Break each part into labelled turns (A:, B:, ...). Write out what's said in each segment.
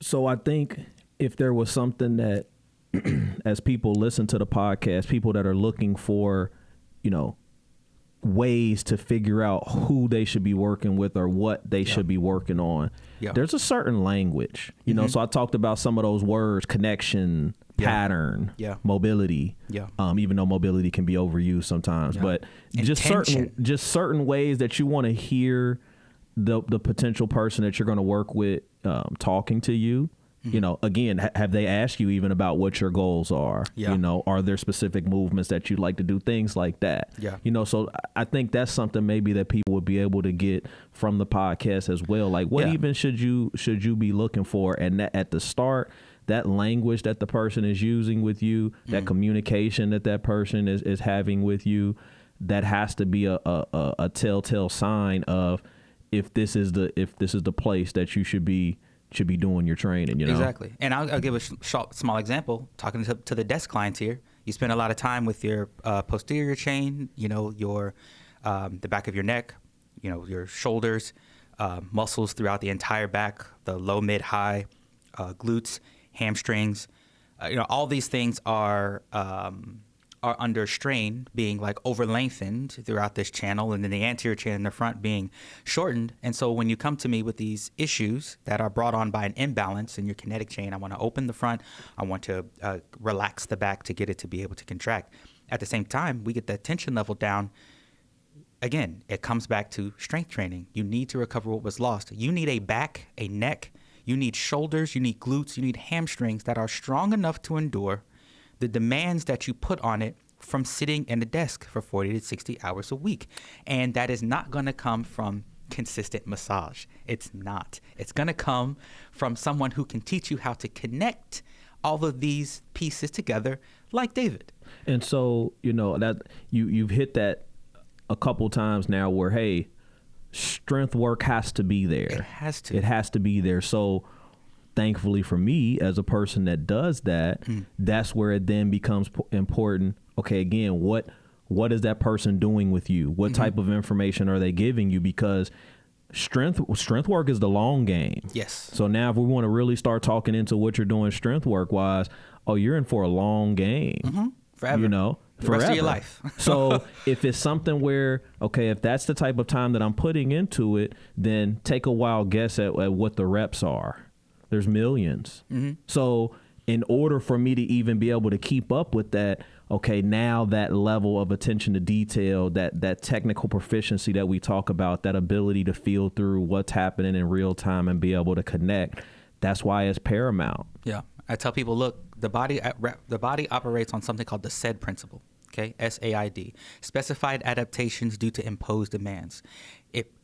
A: So I think if there was something that, as people listen to the podcast, people that are looking for, ways to figure out who they should be working with or what they should be working on. Yeah. There's a certain language, so I talked about some of those words: connection, pattern, mobility. Yeah. Even though mobility can be overused sometimes, but
B: Intention.
A: just certain ways that you want to hear the potential person that you're going to work with talking to you. Again, have they asked you even about what your goals are? Yeah. Are there specific movements that you'd like to do? Things like that. Yeah. So I think that's something maybe that people would be able to get from the podcast as well. Like, what even should you be looking for? And that at the start, that language that the person is using with you, that communication that person is having with you, that has to be a telltale sign of if this is the place that you should be doing your training,
B: Exactly. And I'll give a small example. Talking to the desk clients here, you spend a lot of time with your posterior chain, your the back of your neck, your shoulders, muscles throughout the entire back, the low, mid, high, glutes, hamstrings. All these things are under strain, being like over lengthened throughout this channel, and then the anterior chain in the front being shortened. And so when you come to me with these issues that are brought on by an imbalance in your kinetic chain, I want to open the front, I want to relax the back to get it to be able to contract. At the same time, we get that tension level down. Again, it comes back to strength training. You need to recover what was lost. You need a back, a neck, you need shoulders, you need glutes, you need hamstrings that are strong enough to endure the demands that you put on it from sitting in a desk for 40 to 60 hours a week. And that is not going to come from consistent massage. It's not. It's going to come from someone who can teach you how to connect all of these pieces together, like David.
A: And so, that you've hit that a couple times now where, hey, strength work has to be there.
B: It has to.
A: It has to be there. So thankfully for me, as a person that does that, that's where it then becomes important. Okay, again, what is that person doing with you? What type of information are they giving you? Because strength work is the long game.
B: Yes.
A: So now if we want to really start talking into what you're doing strength work wise, you're in for a long game.
B: Forever.
A: The
B: rest of your life.
A: So if it's something where, okay, if that's the type of time that I'm putting into it, then take a wild guess at what the reps are. There's millions. So in order for me to even be able to keep up with that, okay, now that level of attention to detail, that technical proficiency that we talk about, that ability to feel through what's happening in real time and be able to connect, that's why it's paramount.
B: Yeah. I tell people, look, the body operates on something called the SAID principle. Okay, SAID, specified adaptations due to imposed demands.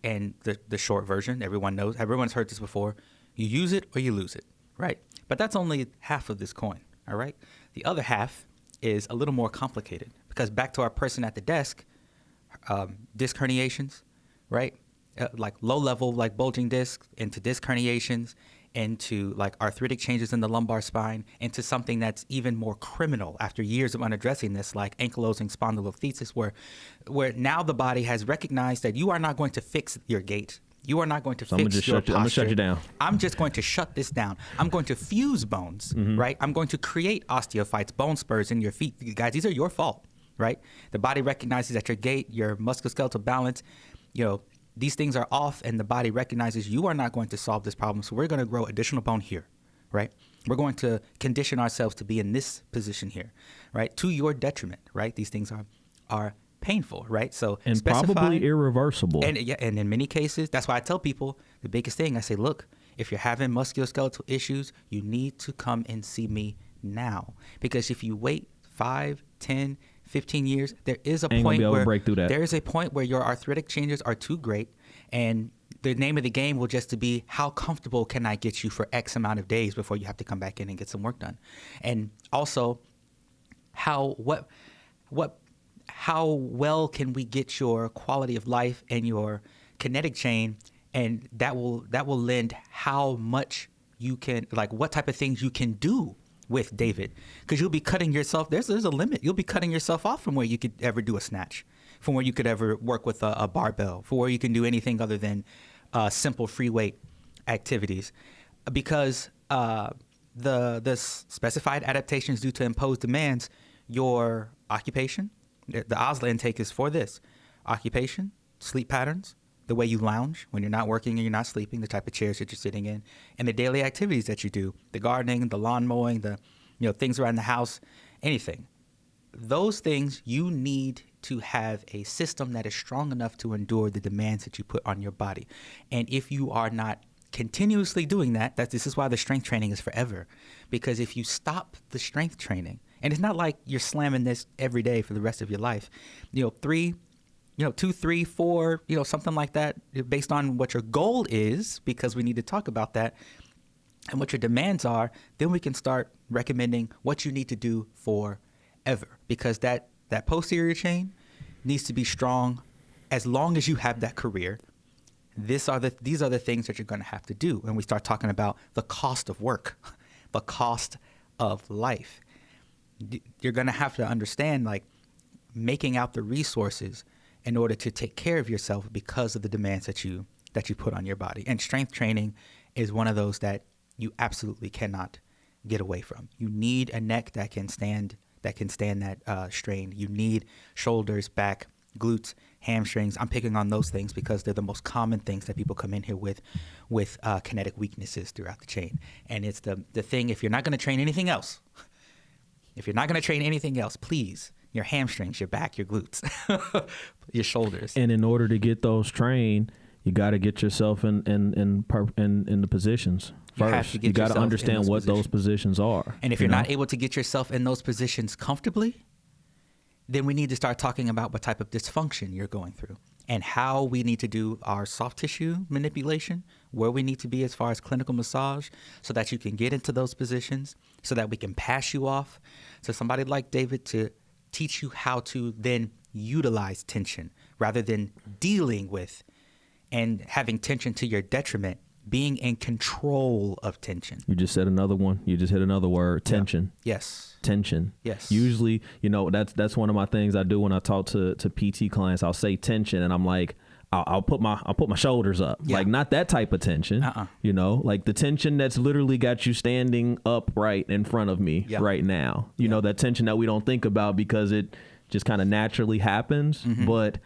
B: And the short version, everyone's heard this before. You use it or you lose it, right? But that's only half of this coin, all right? The other half is a little more complicated because back to our person at the desk, disc herniations, right? Like low level, like bulging disc into disc herniations, into like arthritic changes in the lumbar spine, into something that's even more criminal after years of unaddressing this, like ankylosing spondylolisthesis, where now the body has recognized that you are not going to fix your gait. You are not going to fix your posture.
A: I'm going to shut you down.
B: I'm just going to shut this down. I'm going to fuse bones, right? I'm going to create osteophytes, bone spurs in your feet. Guys, these are your fault, right? The body recognizes that your gait, your musculoskeletal balance, these things are off, and the body recognizes you are not going to solve this problem, so we're going to grow additional bone here, right? We're going to condition ourselves to be in this position here, right? To your detriment, right? These things are painful, right? So
A: and probably irreversible.
B: And in many cases, that's why I tell people the biggest thing. I say, look, if you're having musculoskeletal issues, you need to come and see me now, because if you wait 5, 10, 15 years, there is a point where your arthritic changes are too great, and the name of the game will just to be how comfortable can I get you for X amount of days before you have to come back in and get some work done, and also how well can we get your quality of life and your kinetic chain, and that will lend how much you can, like what type of things you can do with David, because you'll be cutting yourself. There's a limit. You'll be cutting yourself off from where you could ever do a snatch, from where you could ever work with a barbell, for where you can do anything other than simple free weight activities, because the specified adaptations due to imposed demands, your occupation, the OSLA intake is for this: occupation, sleep patterns, the way you lounge when you're not working and you're not sleeping, the type of chairs that you're sitting in, and the daily activities that you do, the gardening, the lawn mowing, the things around the house, anything. Those things, you need to have a system that is strong enough to endure the demands that you put on your body. And if you are not continuously doing that, this is why the strength training is forever. Because if you stop the strength training, and it's not like you're slamming this every day for the rest of your life, 2, 3, 4, something like that, based on what your goal is, because we need to talk about that, and what your demands are, then we can start recommending what you need to do forever. Because that posterior chain needs to be strong as long as you have that career. These are the things that you're going to have to do. And we start talking about the cost of work, the cost of life. You're going to have to understand, like, making out the resources in order to take care of yourself because of the demands that you put on your body. And strength training is one of those that you absolutely cannot get away from. You need a neck that can stand that strain. You need shoulders, back, glutes, hamstrings. I'm picking on those things because they're the most common things that people come in here with kinetic weaknesses throughout the chain. And it's the thing, if you're not going to train anything else, please, your hamstrings, your back, your glutes, your shoulders.
A: And in order to get those trained, you got to get yourself in the positions first. You got to understand what those positions are.
B: And if you're not able to get yourself in those positions comfortably, then we need to start talking about what type of dysfunction you're going through and how we need to do our soft tissue manipulation, where we need to be as far as clinical massage, so that you can get into those positions, so that we can pass you off to somebody like David to teach you how to then utilize tension rather than dealing with and having tension to your detriment, being in control of tension.
A: You just said another one. You just hit another word, tension.
B: Yeah. Yes.
A: Tension.
B: Yes.
A: Usually, that's one of my things I do when I talk to PT clients. I'll say tension, and I'm like, I'll put my shoulders up. Yeah. Like, not that type of tension. Like the tension that's literally got you standing upright in front of me right now. You know, that tension that we don't think about because it just kind of naturally happens, but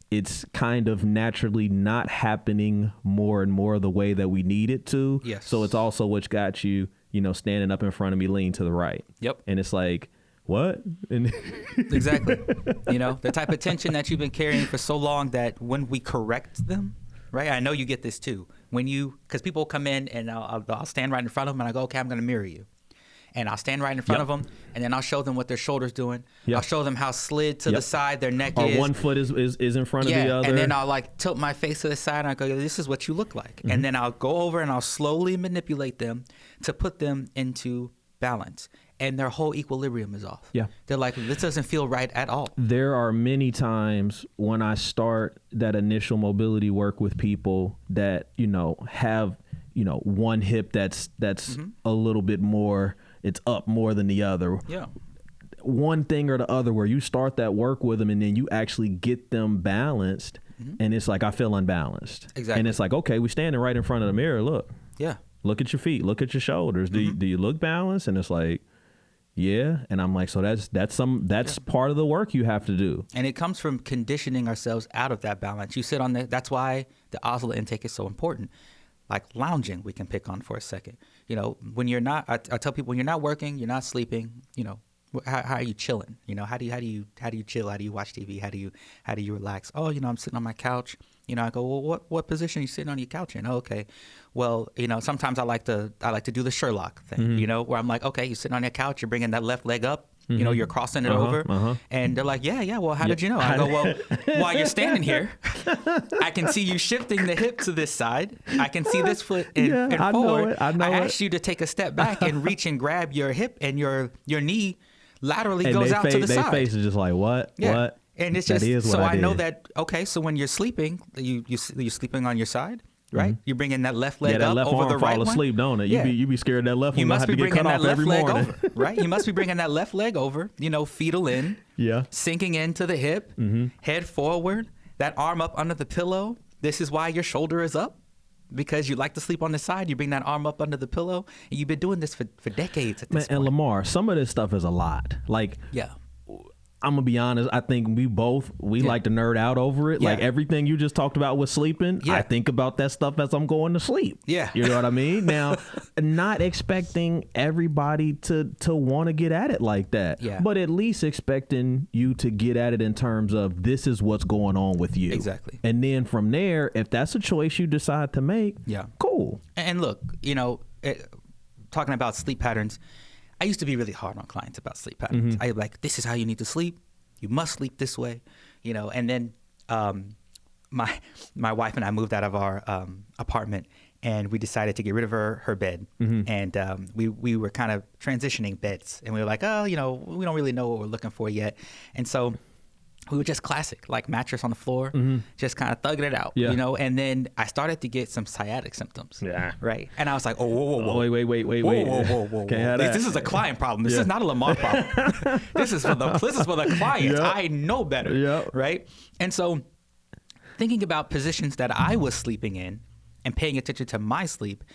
A: it's kind of naturally not happening more and more the way that we need it to.
B: Yes.
A: So it's also what's got you, standing up in front of me, lean to the right.
B: Yep.
A: And it's like, what?
B: Exactly. The type of tension that you've been carrying for so long that when we correct them, right? I know you get this too. Because people come in and I'll stand right in front of them and I go, okay, I'm going to mirror you. And I'll stand right in front of them, and then I'll show them what their shoulder's doing. I'll show them how slid to the side their neck is.
A: Or one foot is in front of the other.
B: And then I'll tilt my face to the side, and I go, this is what you look like. And then I'll go over and I'll slowly manipulate them to put them into balance. And their whole equilibrium is off. Yeah. They're like, this doesn't feel right at all.
A: There are many times when I start that initial mobility work with people that, have, one hip that's a little bit more, it's up more than the other.
B: Yeah.
A: One thing or the other, where you start that work with them and then you actually get them balanced, and it's like, I feel unbalanced.
B: Exactly.
A: And it's like, okay, we're standing right in front of the mirror. Look.
B: Yeah.
A: Look at your feet. Look at your shoulders. Do you look balanced? And it's like, yeah. And I'm like, so that's part of the work you have to do.
B: And it comes from conditioning ourselves out of that balance. You sit on that's why the OSLA intake is so important. Like lounging, we can pick on for a second. When you're not, I tell people, when you're not working, you're not sleeping, how are you chilling? How do you chill? How do you watch TV? How do you relax? Oh, I'm sitting on my couch. I go, well, what position are you sitting on your couch in? Oh, okay. Well, sometimes I like to do the Sherlock thing, where I'm like, okay, you're sitting on your couch, you're bringing that left leg up, you're crossing it over. And they're like, yeah. Well, how did you know? I go, well, while you're standing here, I can see you shifting the hip to this side. I can see this foot and forward.
A: I
B: asked you to take a step back and reach and grab your hip, and your knee laterally goes out to the side.
A: Their face is just like, what?
B: Yeah.
A: What?
B: And it's just, so I know that, okay, so when you're sleeping, you're sleeping on your side, right? You're bringing that left leg
A: that
B: up
A: left
B: over
A: arm
B: the right
A: fall asleep, don't it? You be scared that left one have to get cut off every morning.
B: Over, right? You must be bringing that left leg over, fetal in, sinking into the hip, head forward, that arm up under the pillow. This is why your shoulder is up, because you like to sleep on the side. You bring that arm up under the pillow, and you've been doing this for decades at this point.
A: And Lamar, some of this stuff is a lot. Like,
B: yeah.
A: I'm gonna be honest. I think we like to nerd out over it. Yeah. Like everything you just talked about with sleeping, I think about that stuff as I'm going to sleep.
B: Yeah,
A: you know what I mean. Now, not expecting everybody to want to get at it like that.
B: Yeah,
A: but at least expecting you to get at it in terms of this is what's going on with you.
B: Exactly.
A: And then from there, if that's a choice you decide to make, cool.
B: And look, talking about sleep patterns. I used to be really hard on clients about sleep patterns. I like, this is how you need to sleep. You must sleep this way, And then my wife and I moved out of our apartment, and we decided to get rid of her bed. And we were kind of transitioning beds, and we were like, oh, we don't really know what we're looking for yet. And so we were just classic, like mattress on the floor, just kind of thugging it out, And then I started to get some sciatic symptoms.
A: Yeah.
B: Right. And I was like, oh, whoa.
A: Wait.
B: Whoa. This is a client problem. This is not a Lamar problem. This is for the clients. Yep. I know better.
A: Yep.
B: Right. And so thinking about positions that I was sleeping in and paying attention to my sleep,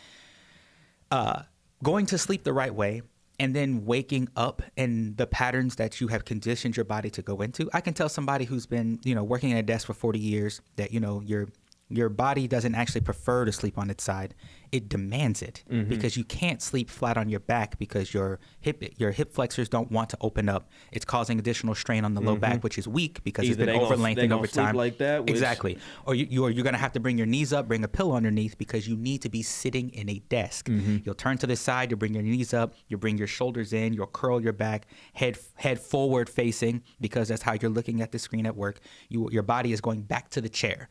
B: going to sleep the right way, and then waking up and the patterns that you have conditioned your body to go into. I can tell somebody who's been, working at a desk for 40 years that, your body doesn't actually prefer to sleep on its side. It demands it because you can't sleep flat on your back because your hip flexors don't want to open up. It's causing additional strain on the low back, which is weak because it's been over-lengthened over time.
A: Like that,
B: exactly. Or you're going to have to bring your knees up, bring a pillow underneath because you need to be sitting in a desk. You'll turn to the side, you'll bring your knees up, you'll bring your shoulders in, you'll curl your back, head forward facing because that's how you're looking at the screen at work. Your body is going back to the chair,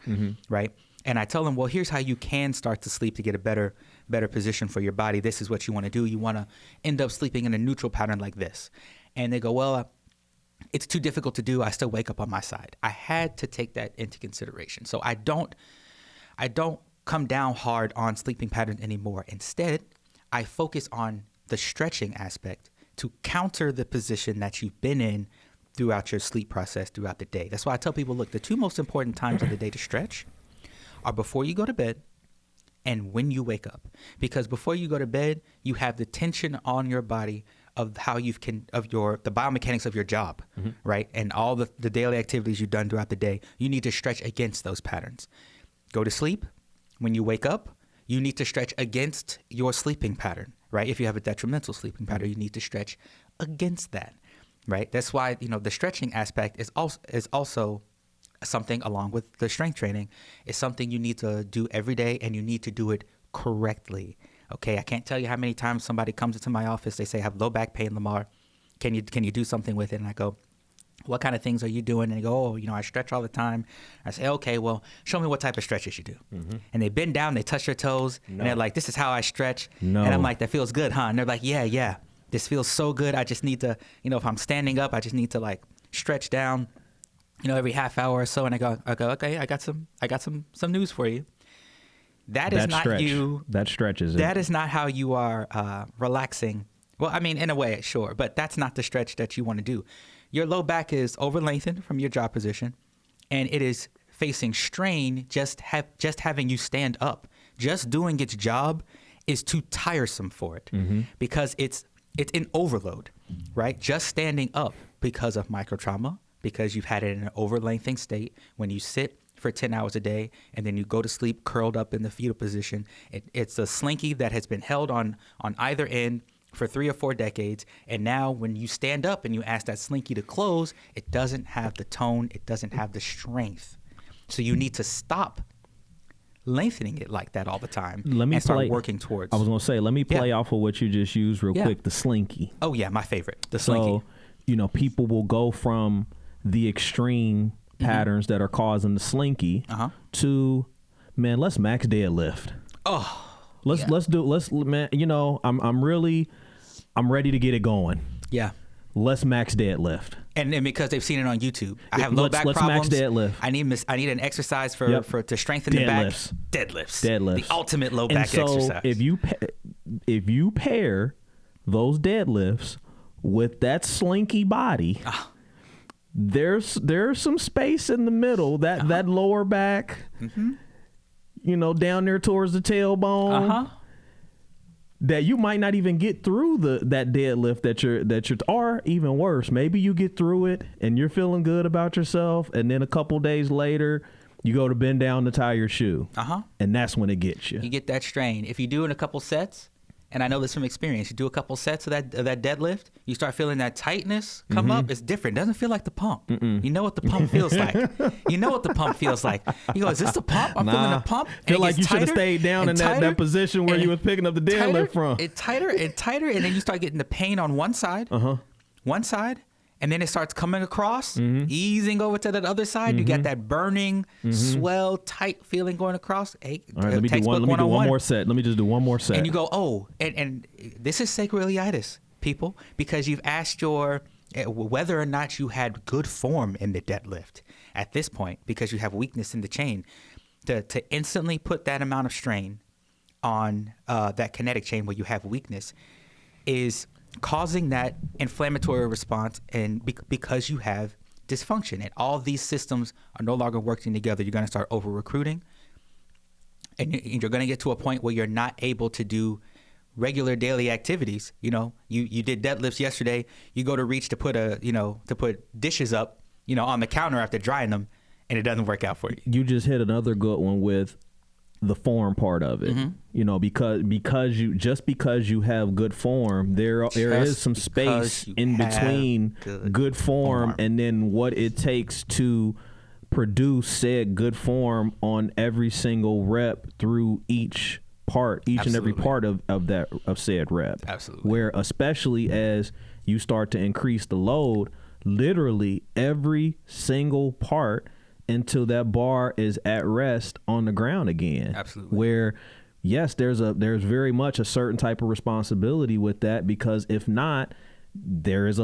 B: right? And I tell them, well, here's how you can start to sleep to get a better position for your body. This is what you want to do. You want to end up sleeping in a neutral pattern like this. And they go, well, it's too difficult to do. I still wake up on my side. I had to take that into consideration. So I don't come down hard on sleeping patterns anymore. Instead, I focus on the stretching aspect to counter the position that you've been in throughout your sleep process throughout the day. That's why I tell people, look, the two most important times of the day to stretch are before you go to bed and when you wake up. Because before you go to bed, you have the tension on your body of how the biomechanics of your job, right? And all the daily activities you've done throughout the day. You need to stretch against those patterns. Go to sleep. When you wake up, you need to stretch against your sleeping pattern, right? If you have a detrimental sleeping pattern, you need to stretch against that, right? That's why, the stretching aspect is also something, along with the strength training, is something you need to do every day, and you need to do it correctly. Okay, I can't tell you how many times somebody comes into my office, they say, I have low back pain, Lamar. Can you do something with it? And I go, what kind of things are you doing? And they go, I stretch all the time. I say, okay, well, show me what type of stretches you do. And they bend down, they touch their toes, and they're like, this is how I stretch. And I'm like, that feels good, huh? And they're like, yeah, this feels so good. I just need to, if I'm standing up, I just need to like stretch down, every half hour or so. And I go, okay, I got some news for you. That is not how you are relaxing. Well, I mean, in a way, sure, but that's not the stretch that you want to do. Your low back is over-lengthened from your jaw position, and it is facing strain just having you stand up. Just doing its job is too tiresome for it because it's in overload, right? Just standing up because of microtrauma, because you've had it in an over-lengthened state. When you sit for 10 hours a day and then you go to sleep curled up in the fetal position, it's a slinky that has been held on either end for 3 or 4 decades. And now when you stand up and you ask that slinky to close, it doesn't have the tone, it doesn't have the strength. So you need to stop lengthening it like that all the time and start working towards.
A: I was going to say, let me play off of what you just used real quick, the slinky.
B: Oh, yeah, my favorite, the slinky.
A: So, people will go from the extreme patterns that are causing the slinky to, man, let's max deadlift. I'm ready to get it going.
B: Yeah.
A: Let's max deadlift.
B: And because they've seen it on YouTube. I have low back problems.
A: Let's max deadlift.
B: I need an exercise to strengthen the back. Deadlifts.
A: The
B: ultimate low back exercise.
A: If you pair those deadlifts with that slinky body, there's some space in the middle, that lower back. down there towards the tailbone. That you might not even get through that deadlift that you're, or even worse, maybe you get through it and you're feeling good about yourself, and then a couple days later you go to bend down to tie your shoe, and that's when it gets you.
B: You get that strain. If you do in a couple sets, and I know this from experience, you do a couple sets of that deadlift, you start feeling that tightness come up. It's different. It doesn't feel like the pump. You know what the pump feels like. You know what the pump feels like. You go, is this the pump? I'm feeling a pump.
A: Feel like you should have stayed down in that position where you was picking up the deadlift from.
B: It's tighter and tighter, and then you start getting the pain on one side, and then it starts coming across, easing over to that other side. You got that burning, swell, tight feeling going across. Hey,
A: all right, let me do one more set. Let me just do one more set.
B: And you go, and this is sacroiliitis, people, because you've asked whether or not you had good form in the deadlift at this point, because you have weakness in the chain. To instantly put that amount of strain on that kinetic chain where you have weakness is causing that inflammatory response, and because you have dysfunction and all these systems are no longer working together, you're going to start over recruiting, and you're going to get to a point where you're not able to do regular daily activities. You did deadlifts yesterday, you go to reach to put dishes up on the counter after drying them, and it doesn't work out for you.
A: You just hit another good one with the form part of it, because you have good form, there is some space in between good form and then what it takes to produce said good form on every single rep through each and every part of said rep.
B: Absolutely.
A: Where especially as you start to increase the load, literally every single part until that bar is at rest on the ground again.
B: Absolutely.
A: Where, yes, there's very much a certain type of responsibility with that, because if not, there is a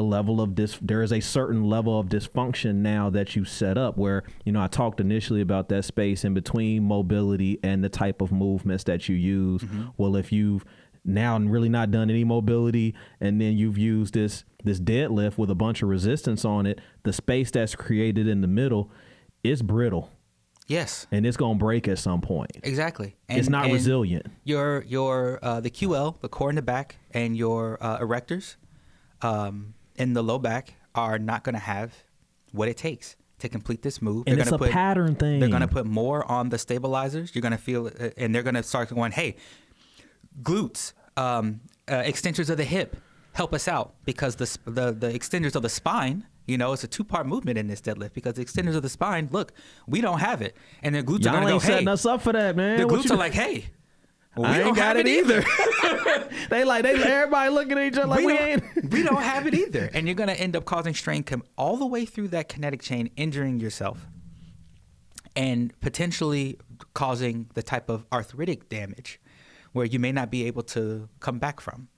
A: certain level of dysfunction now that you set up where, I talked initially about that space in between mobility and the type of movements that you use. Well, if you've now really not done any mobility and then you've used this deadlift with a bunch of resistance on it, the space that's created in the middle, it's brittle.
B: Yes.
A: And it's going to break at some point.
B: Exactly.
A: It's not resilient.
B: Your the QL, the core in the back, and your erectors in the low back are not going to have what it takes to complete this move.
A: And it's a pattern thing.
B: They're going to put more on the stabilizers. You're going to feel it, and they're going to start going, hey, glutes, extensors of the hip, help us out, because the extenders of the spine, it's a two-part movement in this deadlift, because the extenders of the spine, look, we don't have it. And the glutes are going to go, hey.
A: Setting us up for that, man.
B: The glutes are like, hey,
A: I ain't got it either. they everybody looking at each other like,
B: we don't have it either. And you're going to end up causing strain all the way through that kinetic chain, injuring yourself, and potentially causing the type of arthritic damage where you may not be able to come back from.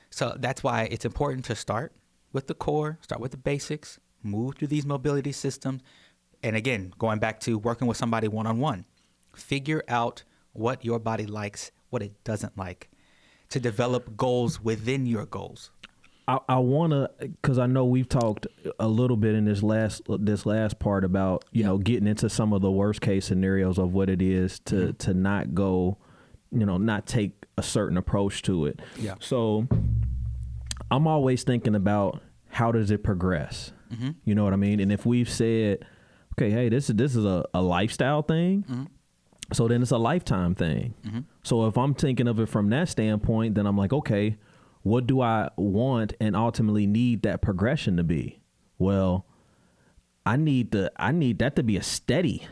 B: So that's why it's important to start with the core, start with the basics, move through these mobility systems. And again, going back to working with somebody one-on-one, figure out what your body likes, what it doesn't like, to develop goals within your goals.
A: I want to, because I know we've talked a little bit in this last part about, getting into some of the worst case scenarios of what it is to not go, not take a certain approach to it.
B: Yeah.
A: So I'm always thinking about, how does it progress? You know what I mean? And if we've said, okay, hey, this is a lifestyle thing, so then it's a lifetime thing. So if I'm thinking of it from that standpoint, then I'm like, okay, what do I want and ultimately need that progression to be? Well, I need that to be a steady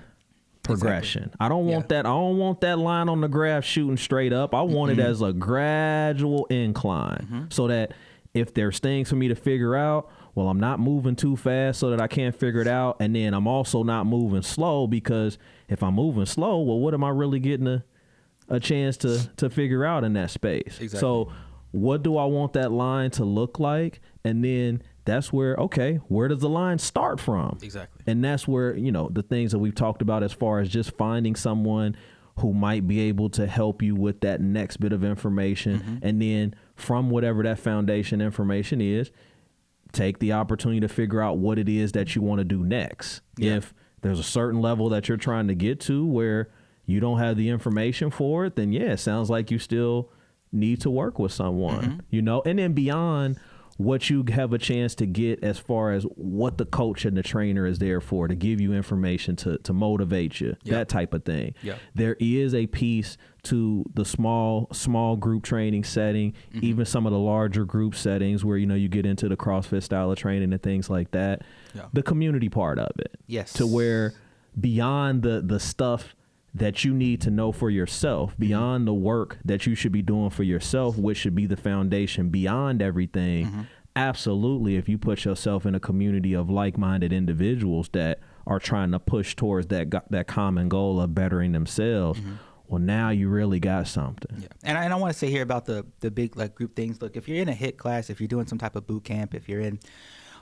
A: progression. Exactly. I don't want that line on the graph shooting straight up. I want it as a gradual incline, so that if there's things for me to figure out, well, I'm not moving too fast so that I can't figure it out. And then I'm also not moving slow, because if I'm moving slow, well, what am I really getting a chance to figure out in that space?
B: Exactly.
A: So what do I want that line to look like? And then that's where, okay, where does the line start from?
B: Exactly.
A: And that's where, the things that we've talked about as far as just finding someone who might be able to help you with that next bit of information. And then from whatever that foundation information is, take the opportunity to figure out what it is that you want to do next. Yeah. If there's a certain level that you're trying to get to where you don't have the information for it, then yeah, it sounds like you still need to work with someone, you know, and then beyond what you have a chance to get as far as what the coach and the trainer is there for, to give you information, to motivate you, that type of thing. There is a piece to the small group training setting, even some of the larger group settings where, you know, you get into the CrossFit style of training and things like that. The community part of it. To where beyond the stuff that you need to know for yourself, beyond the work that you should be doing for yourself, which should be the foundation beyond everything. Absolutely, if you put yourself in a community of like-minded individuals that are trying to push towards that common goal of bettering themselves, well, now you really got something.
B: And I don't want to say here about the big like group things. Look, if you're in a HIIT class, if you're doing some type of boot camp, if you're in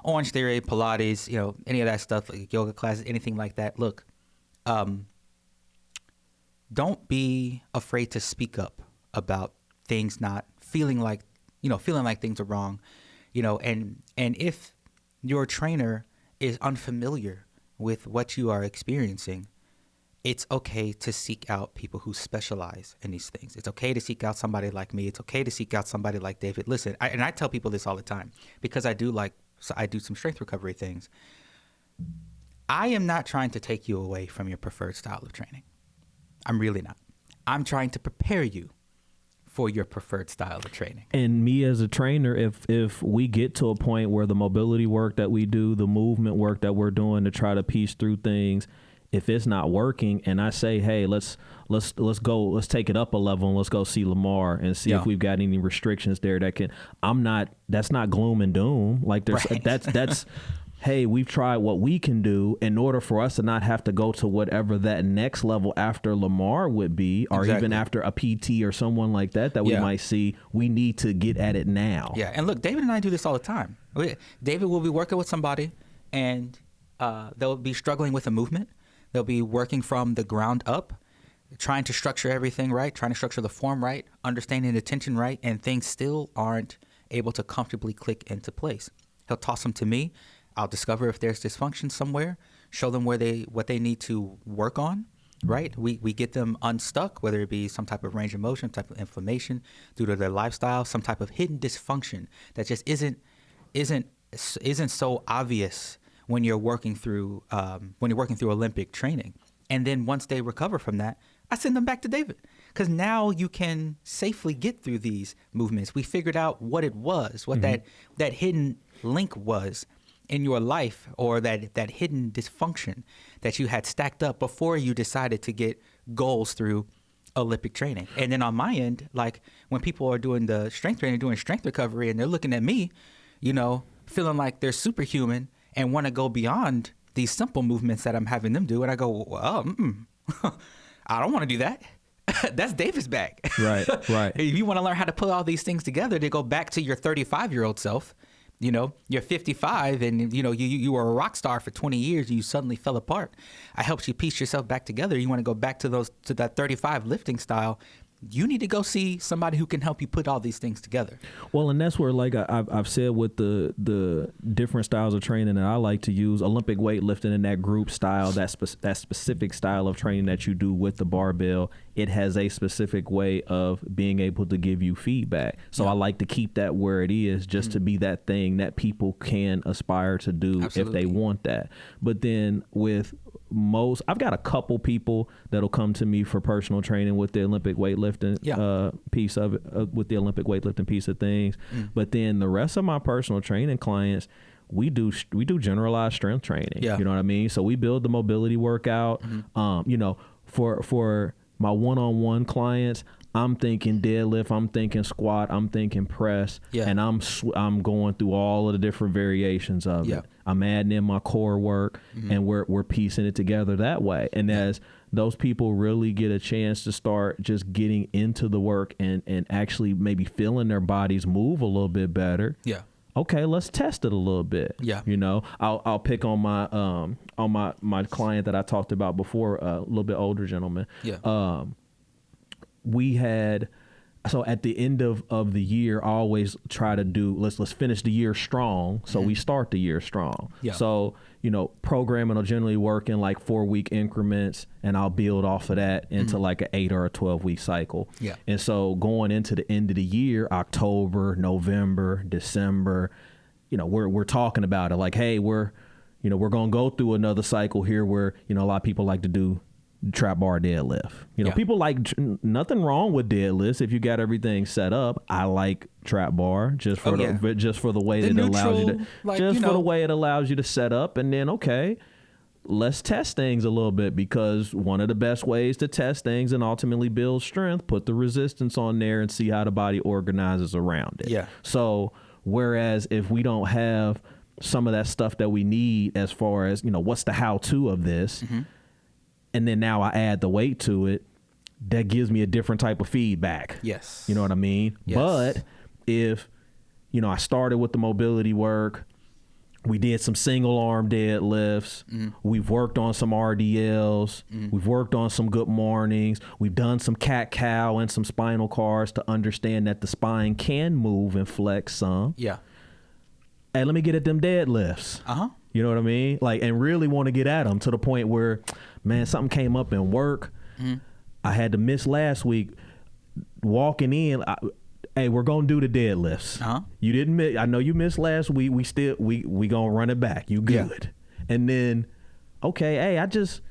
B: Orange Theory, Pilates, you know, any of that stuff, like yoga classes, anything like that, look, don't be afraid to speak up about things not feeling like things are wrong, you know, and if your trainer is unfamiliar with what you are experiencing, it's okay to seek out people who specialize in these things. It's okay to seek out somebody like me. It's okay to seek out somebody like David. Listen, I tell people this all the time because I do some strength recovery things. I am not trying to take you away from your preferred style of training. I'm really not. I'm trying to prepare you for your preferred style of training.
A: And me as a trainer, if we get to a point where the mobility work that we do, the movement work that we're doing to try to piece through things, if it's not working and I say, hey, let's take it up a level and let's go see Lamar and see if we've got any restrictions there that's not gloom and doom. Like that's hey, we've tried what we can do in order for us to not have to go to whatever that next level after Lamar would be, or even after a PT or someone like that we might see. We need to get at it now.
B: And look, David and I do this all the time. David will be working with somebody and they'll be struggling with a movement. They'll be working from the ground up, trying to structure everything right, trying to structure the form right, understanding the tension right, and things still aren't able to comfortably click into place. He'll toss them to me. I'll discover if there's dysfunction somewhere, show them what they need to work on, right? We get them unstuck, whether it be some type of range of motion, type of inflammation due to their lifestyle, some type of hidden dysfunction that just isn't so obvious when you're working through Olympic training. And then once they recover from that, I send them back to David because now you can safely get through these movements. We figured out what it was, what that hidden link was in your life, or that hidden dysfunction that you had stacked up before you decided to get goals through Olympic training. And then on my end, like when people are doing the strength training, doing strength recovery, and they're looking at me, you know, feeling like they're superhuman and want to go beyond these simple movements that I'm having them do. And I go, well, I don't want to do that. That's David's bag.
A: Right.
B: If you want to learn how to put all these things together to go back to your 35-year-old self, you know, you're 55 and, you know, you were a rock star for 20 years and you suddenly fell apart. I helped you piece yourself back together. You want to go back to that 35 lifting style. You need to go see somebody who can help you put all these things together.
A: Well, and that's where, like I've said, with the different styles of training that I like to use, Olympic weightlifting and that group style, that specific style of training that you do with the barbell, it has a specific way of being able to give you feedback. So I like to keep that where it is, just to be that thing that people can aspire to do if they want that. But then with I've got a couple people that'll come to me for personal training with the Olympic weightlifting piece of it, with the Olympic weightlifting piece of things. But then the rest of my personal training clients, we do generalized strength training. You know what I mean? So we build the mobility workout. You know, for my one-on-one clients, I'm thinking deadlift, I'm thinking squat, I'm thinking press, and I'm going through all of the different variations of it. I'm adding in my core work, and we're piecing it together that way. And as those people really get a chance to start just getting into the work and actually maybe feeling their bodies move a little bit better. Okay, let's test it a little bit. You know, I'll pick on my client that I talked about before, a little bit older gentleman. We had so at the end of the year, I always try to do, let's finish the year strong. So we start the year strong.
B: Yeah.
A: So, programming will generally work in like 4-week increments, and I'll build off of that into like an 8 or a 12-week cycle.
B: Yeah.
A: And so going into the end of the year, October, November, December, we're talking about it like, hey, we're going to go through another cycle here where, a lot of people like to do trap bar deadlift. People like, nothing wrong with deadlifts if you got everything set up. I like trap bar just for the way that it allows you to, for the way it allows you to set up. And then, okay, let's test things a little bit, because one of the best ways to test things and ultimately build strength, put the resistance on there and see how the body organizes around it.
B: Yeah.
A: So whereas if we don't have some of that stuff that we need as far as, what's the how-to of this, and then now I add the weight to it, that gives me a different type of feedback.
B: Yes.
A: You know what I mean?
B: Yes.
A: But if, I started with the mobility work, we did some single arm deadlifts, we've worked on some RDLs, we've worked on some good mornings, we've done some cat-cow and some spinal cars to understand that the spine can move and flex some.
B: Yeah.
A: Hey, let me get at them deadlifts. You know what I mean? Like, and really want to get at them to the point where, man, something came up in work. I had to miss last week. Walking in, hey, we're gonna do the deadlifts. You didn't miss. I know you missed last week. We gonna run it back. You good? Yeah. And then, okay, hey, I just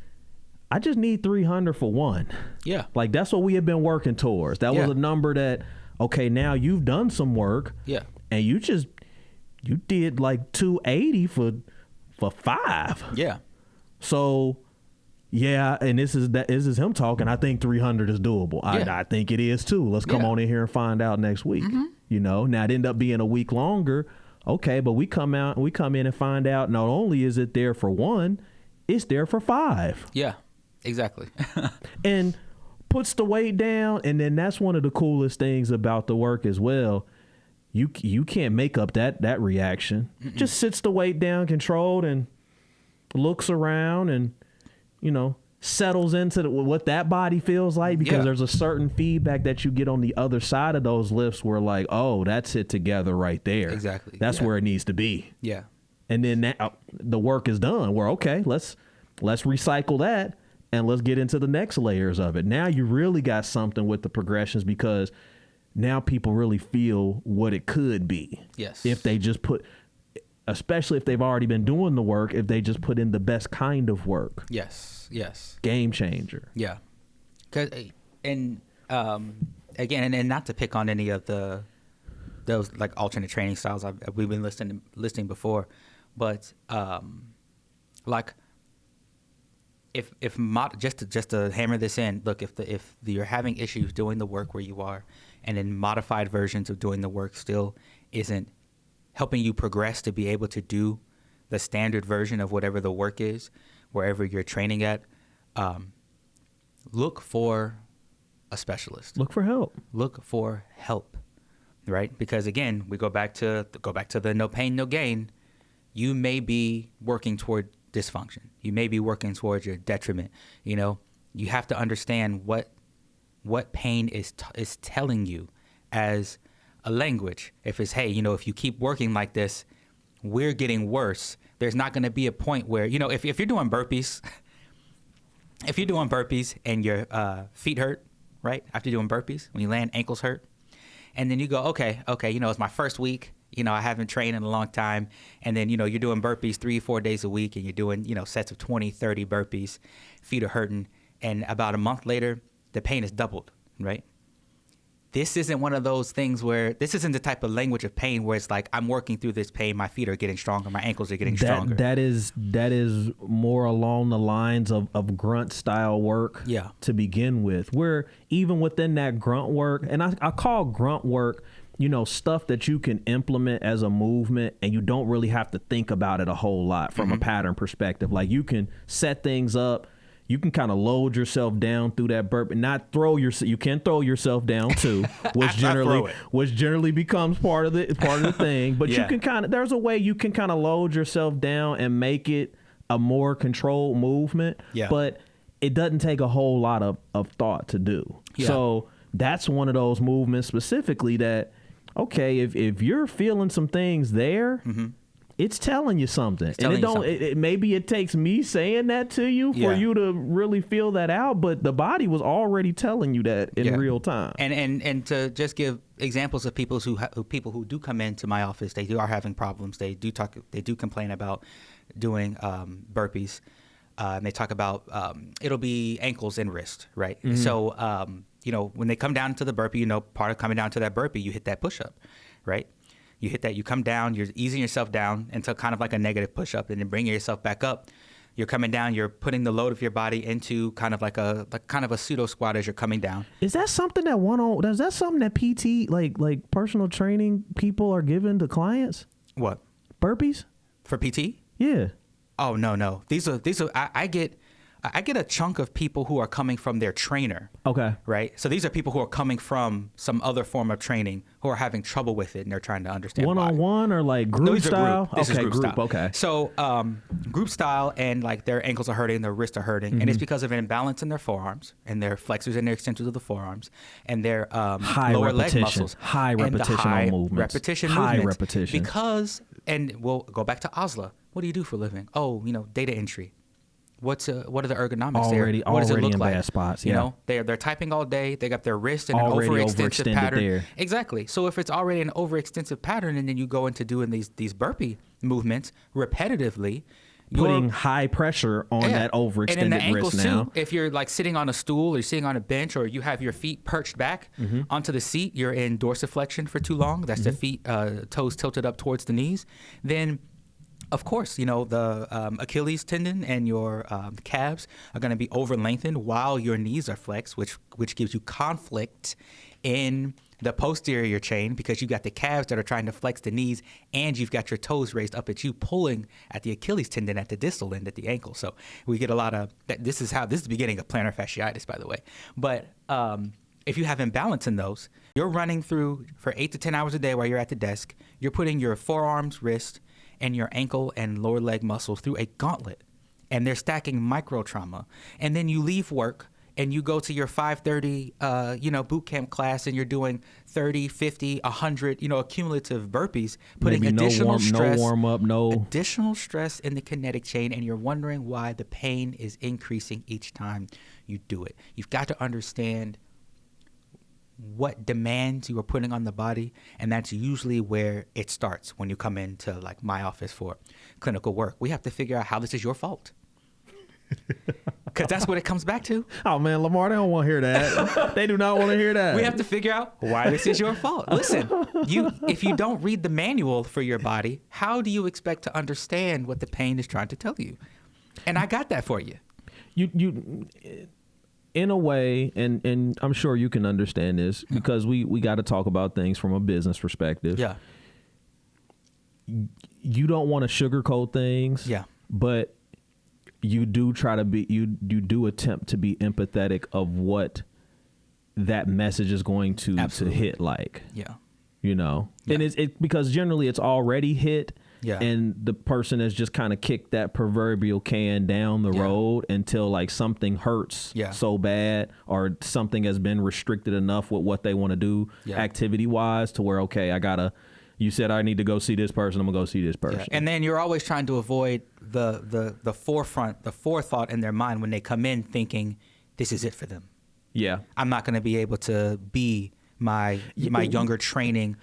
A: need 300 for one. Yeah, like that's what we have been working towards. That was a number that, okay, now you've done some work. Yeah, and you did like 280 for 5. Yeah. So, yeah, and this is him talking. I think 300 is doable. I think it is too. Let's come on in here and find out next week. Now it ended up being a week longer. Okay, but we come in and find out not only is it there for 1, it's there for 5.
B: Yeah, exactly.
A: And puts the weight down, and then that's one of the coolest things about the work as well. You can't make up that reaction. Just sits the weight down controlled and looks around and, settles into what that body feels like, because there's a certain feedback that you get on the other side of those lifts where like, oh, that's it together right there. Exactly. That's where it needs to be. Yeah. And then the work is done. We're okay. Let's recycle that and let's get into the next layers of it. Now you really got something with the progressions, because now people really feel what it could be. Yes. If they just especially if they've already been doing the work, if they just put in the best kind of work. Yes. Yes. Game changer. Yeah.
B: And again, and not to pick on any of those like alternate training styles we've been listing before, but like if just to hammer this in, look, if you're having issues doing the work where you are, and then modified versions of doing the work still isn't helping you progress to be able to do the standard version of whatever the work is, wherever you're training at, look for a specialist.
A: Look for help.
B: Look for help, right? Because again, we go back to the no pain, no gain. You may be working toward dysfunction. You may be working towards your detriment. You have to understand what pain is telling you as a language. If it's, hey, if you keep working like this, we're getting worse. There's not going to be a point where, if you're doing burpees, and your feet hurt, right? After doing burpees, when you land, ankles hurt. And then you go, okay, it's my first week. I haven't trained in a long time. And then, you're doing burpees 3-4 days a week, and you're doing, sets of 20, 30 burpees. Feet are hurting. And about a month later, the pain is doubled, right? This isn't one of those things where, this isn't the type of language of pain where it's like, I'm working through this pain, my feet are getting stronger, my ankles are getting stronger.
A: That is more along the lines of grunt style work to begin with, where even within that grunt work, and I call grunt work, stuff that you can implement as a movement and you don't really have to think about it a whole lot from a pattern perspective. Like, you can set things up. You can kind of load yourself down through that burp and not throw yourself. You can throw yourself down too, which generally becomes part of the thing. But you can there's a way you can kind of load yourself down and make it a more controlled movement. Yeah. But it doesn't take a whole lot of thought to do. Yeah. So that's one of those movements specifically that, okay, if you're feeling some things there, it's telling you something. Maybe it takes me saying that to you for you to really feel that out, but the body was already telling you that in real time.
B: And to just give examples of people who do come into my office, they are having problems. They do complain about doing burpees. And they talk about it'll be ankles and wrist, right? So when they come down to the burpee, part of coming down to that burpee, you hit that push up, right? You hit that, you come down, you're easing yourself down into kind of like a negative push up, and then bringing yourself back up. You're coming down, you're putting the load of your body into kind of like a pseudo squat as you're coming down.
A: Is that something that PT, like personal training people are giving to clients?
B: What?
A: Burpees?
B: For PT?
A: Yeah.
B: Oh, no. These are I get a chunk of people who are coming from their trainer.
A: Okay.
B: Right? So these are people who are coming from some other form of training who are having trouble with it, and they're trying to understand
A: one-on-one or like group style?
B: This is group style.
A: Okay.
B: So group style, and like their ankles are hurting, their wrists are hurting, and it's because of an imbalance in their forearms and their flexors and their extensors of the forearms and their lower leg muscles.
A: High repetition movements.
B: High repetition. Because, and we'll go back to Osla. What do you do for a living? Oh, data entry. What are the ergonomics there? What does it look like?
A: Bad spots,
B: They're typing all day. They got their wrist in an
A: already
B: overextensive pattern.
A: There.
B: Exactly. So if it's already an overextensive pattern, and then you go into doing these burpee movements repetitively,
A: putting high pressure on that overextended
B: and in the ankles
A: wrist now.
B: Too, if you're like sitting on a stool or you're sitting on a bench, or you have your feet perched back onto the seat, you're in dorsiflexion for too long. That's the feet, toes tilted up towards the knees. Then, of course, the Achilles tendon and your calves are going to be over lengthened while your knees are flexed, which gives you conflict in the posterior chain, because you've got the calves that are trying to flex the knees, and you've got your toes raised up at you, pulling at the Achilles tendon at the distal end at the ankle. So we get a lot of that. This is the beginning of plantar fasciitis, by the way. But if you have imbalance in those, you're running through for 8 to 10 hours a day while you're at the desk. You're putting your forearms, wrist, and your ankle and lower leg muscles through a gauntlet, and they're stacking micro trauma. And then you leave work and you go to your 5:30 boot camp class, and you're doing 30, 50, 100 accumulative burpees, putting
A: maybe
B: additional
A: stress
B: in the kinetic chain, and you're wondering why the pain is increasing each time you do it. You've got to understand what demands you are putting on the body, and that's usually where it starts when you come into like my office for clinical work. We have to figure out how this is your fault, because that's what it comes back to.
A: Oh man, Lamar, they don't want to hear that. They do not want to hear that.
B: We have to figure out why this is your fault. Listen, if you don't read the manual for your body, how do you expect to understand what the pain is trying to tell you? And I got that for you.
A: You in a way, and I'm sure you can understand this, because we got to talk about things from a business perspective.
B: Yeah.
A: You don't want to sugarcoat things.
B: Yeah.
A: But you do try to be, you do attempt to be empathetic of what that message is going to hit like.
B: Yeah.
A: Yeah. And it's because generally it's already hit.
B: Yeah.
A: And the person has just kind of kicked that proverbial can down the road until like something hurts so bad, or something has been restricted enough with what they want to do activity wise to where, okay, you said I need to go see this person, I'm gonna go see this person.
B: Yeah. And then you're always trying to avoid the forethought in their mind when they come in thinking this is it for them.
A: Yeah.
B: I'm not going to be able to be my younger training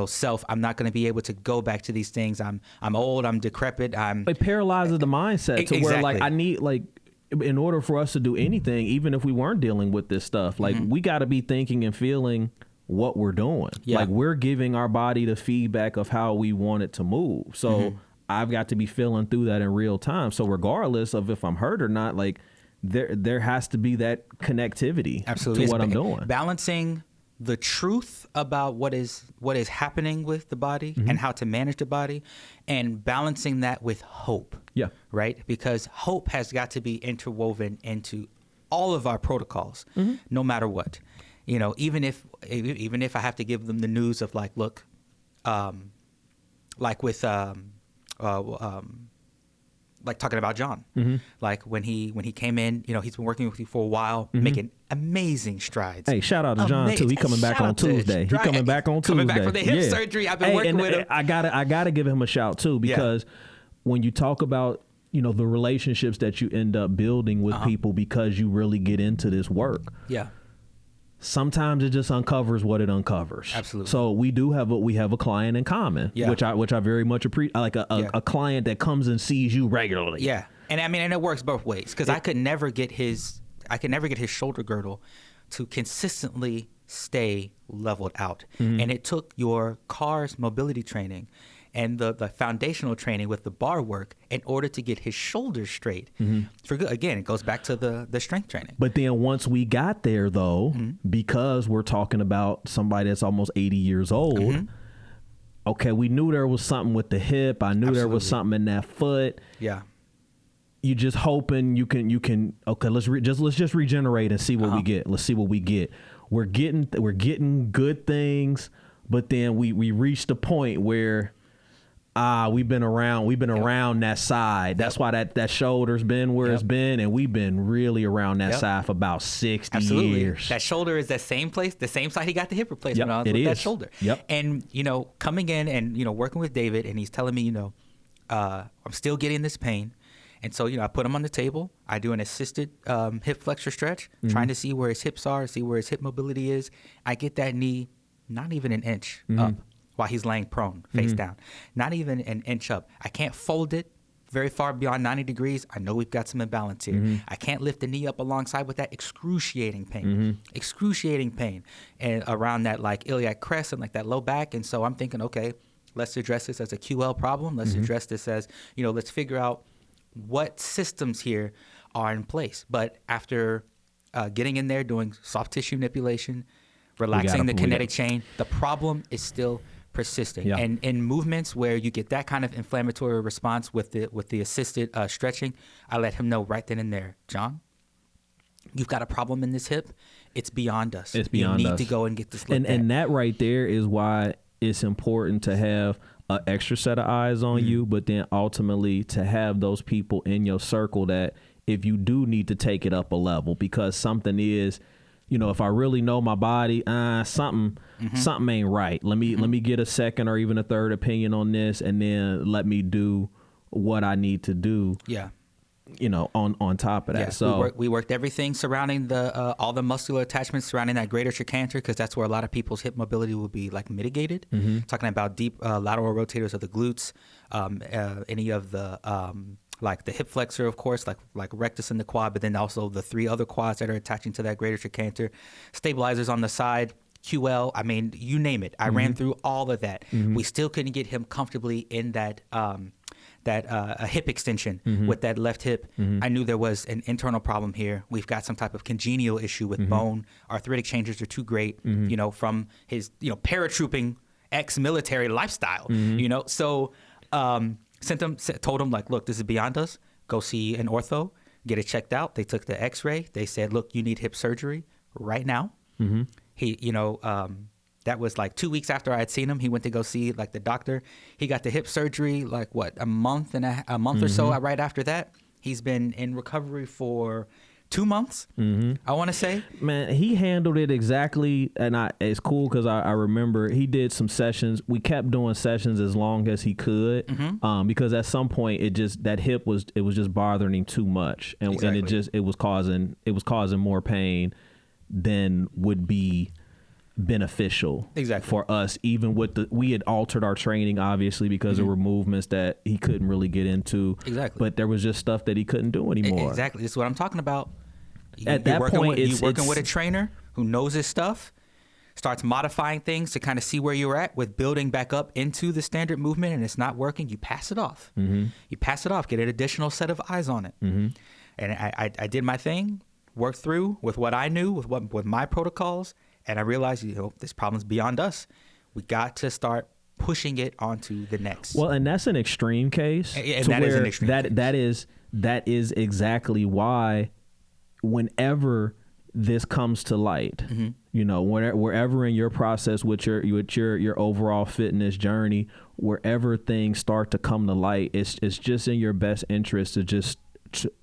B: self. I'm not going to be able to go back to these things. I'm old, I'm decrepit.
A: It paralyzes the mindset to where like I need, like, in order for us to do anything, even if we weren't dealing with this stuff, like we got to be thinking and feeling what we're doing.
B: Yeah.
A: Like we're giving our body the feedback of how we want it to move. So I've got to be feeling through that in real time. So regardless of if I'm hurt or not, like there has to be that connectivity to what I'm doing.
B: Balancing the truth about what is happening with the body and how to manage the body, and balancing that with hope.
A: Yeah.
B: Right? Because hope has got to be interwoven into all of our protocols, no matter what. Even if I have to give them the news of like, look, like with like talking about John,
A: Mm-hmm.
B: like when he came in, you know, he's been working with you for a while,
A: Mm-hmm.
B: making amazing strides.
A: Hey, shout out to John too. He coming back on Tuesday. He coming back on Tuesday.
B: Coming back from the hip surgery. I've been working with him.
A: I gotta give him a shout too, because when you talk about, you know, the relationships that you end up building with people because you really get into this work.
B: Yeah.
A: Sometimes it just uncovers what it uncovers.
B: Absolutely.
A: So we have a client in common, which I very much appreciate. Like a client that comes and sees you regularly.
B: Yeah, and I mean, and it works both ways, because I could never get his shoulder girdle to consistently stay leveled out, and it took your car's mobility training and the foundational training with the bar work in order to get his shoulders straight. For good, again, it goes back to the strength training.
A: But then once we got there, though, because we're talking about somebody that's almost 80 years old, okay, we knew there was something with the hip. I knew there was something in that foot.
B: Yeah.
A: You just hoping you can. Okay, let's just regenerate and see what we get. Let's see what we get. We're getting good things, but then we reached the point where we've been around that side. That's why that shoulder's been where it's been, and we've been really around that side for about 60 years.
B: That shoulder is that same place, the same side he got the hip replacement on with that shoulder. And, you know, coming in and, you know, working with David, and he's telling me, you know, I'm still getting this pain. And so, you know, I put him on the table. I do an assisted hip flexor stretch, trying to see where his hips are, see where his hip mobility is. I get that knee not even an inch up while he's laying prone, face down. Not even an inch up. I can't fold it very far beyond 90 degrees. I know we've got some imbalance here. I can't lift the knee up alongside with that excruciating pain. Excruciating pain. And around that like iliac crest and like that low back. And so I'm thinking, okay, let's address this as a QL problem. Let's address this as, you know, let's figure out what systems here are in place. But after getting in there, doing soft tissue manipulation, relaxing the kinetic chain, the problem is still persisting. And in movements where you get that kind of inflammatory response with the assisted stretching, I let him know right then and there, John, you've got a problem in this hip. It's beyond us.
A: It's beyond us.
B: You need to go and get this looked at.
A: And that right there is why it's important to have an extra set of eyes on you, but then ultimately to have those people in your circle that if you do need to take it up a level, because something is, you know, if I really know my body, something ain't right. Let me get a second or even a third opinion on this, and then let me do what I need to do. Yeah. You know, on top of that. So
B: we worked everything surrounding the all the muscular attachments surrounding that greater trochanter, because that's where a lot of people's hip mobility will be like mitigated. Talking about deep lateral rotators of the glutes, any of the like the hip flexor, of course, like rectus and the quad, but then also the three other quads that are attaching to that greater trochanter, stabilizers on the side, QL. I mean, you name it. I ran through all of that. We still couldn't get him comfortably in that a hip extension with that left hip. I knew there was an internal problem here. We've got some type of congenial issue with bone. Arthritic changes are too great, you know, from his, you know, paratrooping ex-military lifestyle, you know. So told him, like, look, this is beyond us. Go see an ortho, get it checked out. They took the x-ray. They said, look, you need hip surgery right now. He, you know, that was like 2 weeks after I had seen him. He went to go see like the doctor. He got the hip surgery like a month or so right after that. He's been in recovery for 2 months. I want to say.
A: Man, he handled it exactly, and it's cool because I remember he did some sessions. We kept doing sessions as long as he could, because at some point that hip was just bothering him too much, and it was causing more pain than would be beneficial for us. Even with we had altered our training obviously because there were movements that he couldn't really get into, but there was just stuff that he couldn't do anymore.
B: This is what I'm talking about.
A: At that point,
B: you're working with a trainer who knows his stuff, starts modifying things to kind of see where you're at with building back up into the standard movement, and it's not working, you pass it off. You pass it off, get an additional set of eyes on it. And I did my thing, worked through with what I knew, with my protocols, and I realized, you know, this problem's beyond us. We got to start pushing it onto the next.
A: Well, and that's an extreme case.
B: And that is an extreme case.
A: That is exactly why whenever this comes to light, wherever in your process with your overall fitness journey, wherever things start to come to light, it's just in your best interest to just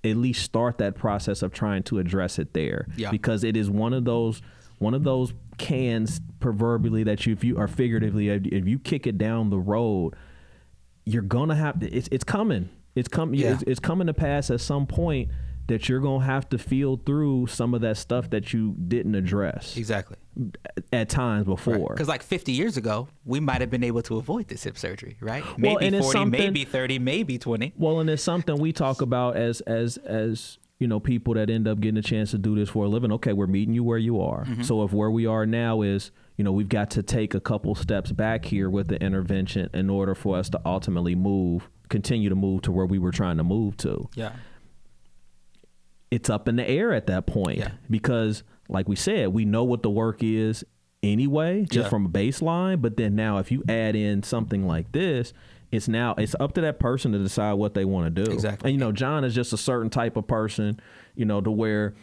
A: at least start that process of trying to address it there.
B: Yeah.
A: Because it is one of those cans, proverbially, that if you are figuratively, if you kick it down the road, you're gonna have to, it's coming. It's coming.
B: Yeah.
A: It's coming to pass at some point that you're going to have to feel through some of that stuff that you didn't address.
B: Exactly.
A: At times before.
B: Because like 50 years ago, we might have been able to avoid this hip surgery, right? Maybe 40, maybe 30, maybe 20.
A: Well, and it's something we talk about as people that end up getting a chance to do this for a living. Okay, we're meeting you where you are. Mm-hmm. So if where we are now is, we've got to take a couple steps back here with the intervention in order for us to ultimately continue to move to where we were trying to move to.
B: Yeah.
A: It's up in the air at that point because, like we said, we know what the work is anyway, just from a baseline. But then now if you add in something like this, it's up to that person to decide what they want to do.
B: Exactly.
A: And, John is just a certain type of person, to where